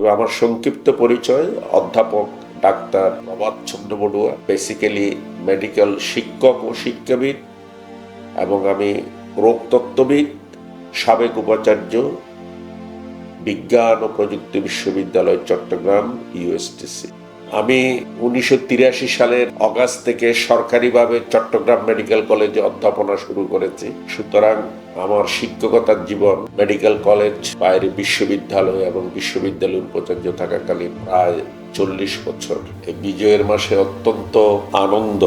তবে আমার সংক্ষিপ্ত পরিচয় অধ্যাপক ডাক্তার প্রভাত চন্দ্র বড়ুয়া, বেসিক্যালি মেডিকেল শিক্ষক ও শিক্ষাবিদ, এবং আমি রোগতত্ত্ববিদ, সাবেক উপাচার্য, বিজ্ঞান ও প্রযুক্তি বিশ্ববিদ্যালয় চট্টগ্রাম ইউএসটিসি। আমি 1983 সালের অগাস্ট থেকে সরকারিভাবে চট্টগ্রাম মেডিকেল কলেজে অধ্যাপনা শুরু করেছি। সুতরাং আমার শিক্ষকতার জীবন মেডিকেল কলেজ, বাইরে বিশ্ববিদ্যালয় এবং বিশ্ববিদ্যালয়ের উপাচার্য থাকাকালীন প্রায় 40 বছর। এই বিজয়ের মাসে অত্যন্ত আনন্দ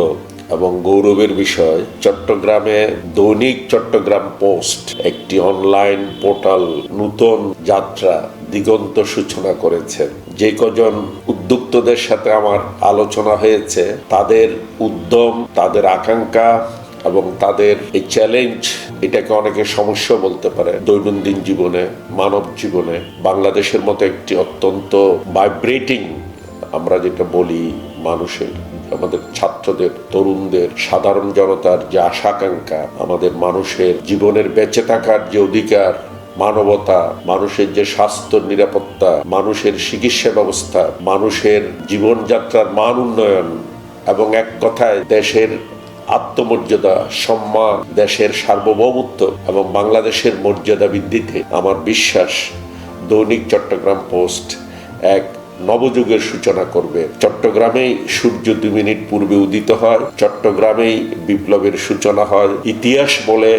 এবং গৌরবের বিষয়, চট্টগ্রামে দৈনিক চট্টগ্রাম পোস্ট একটি অনলাইন পোর্টাল নূতন যাত্রা দিগন্ত সূচনা করেছেন। যে কজন উদ্যোক্তাদের সাথে আমার আলোচনা হয়েছে, তাদের উদ্যম, তাদের আকাঙ্ক্ষা এবং তাদের এই চ্যালেঞ্জ, এটাকে অনেকে সমস্যা বলতে পারে দৈনন্দিন জীবনে, মানব জীবনে। বাংলাদেশের মতো একটি অত্যন্ত ভাইব্রেটিং, আমরা যেটা বলি মানুষের, আমাদের ছাত্রদের, তরুণদের, সাধারণ জনতার যে আশা আকাঙ্ক্ষা, আমাদের মানুষের জীবনের বেঁচে থাকার যে অধিকার, মানবতা, মানুষের যে স্বাস্থ্য নিরাপত্তা, মানুষের চিকিৎসা ব্যবস্থা, মানুষের জীবনযাত্রার মান উন্নয়ন এবং এক কথায় দেশের আত্মমর্যাদা, সম্মান, দেশের সার্বভৌমত্ব এবং বাংলাদেশের মর্যাদা বৃদ্ধিতে আমার বিশ্বাস দৈনিক চট্টগ্রাম পোস্ট এক নবযুগের সূচনা করবে। চট্টগ্রামেই সূর্য 2 মিনিট পূর্বে উদিত হয়, চট্টগ্রামেই বিপ্লবের সূচনা হয়। ইতিহাস বলে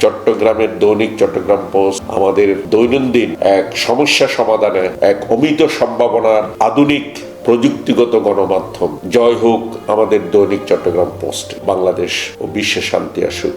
চট্টগ্রামের দৈনিক চট্টগ্রাম পোস্ট আমাদের দৈনন্দিন এক সমস্যা সমাধানে এক অমিত সম্ভাবনার আধুনিক প্রযুক্তিগত গণমাধ্যম। জয় হোক আমাদের দৈনিক চট্টগ্রাম পোস্ট। বাংলাদেশ ও বিশ্বে শান্তি আসুক।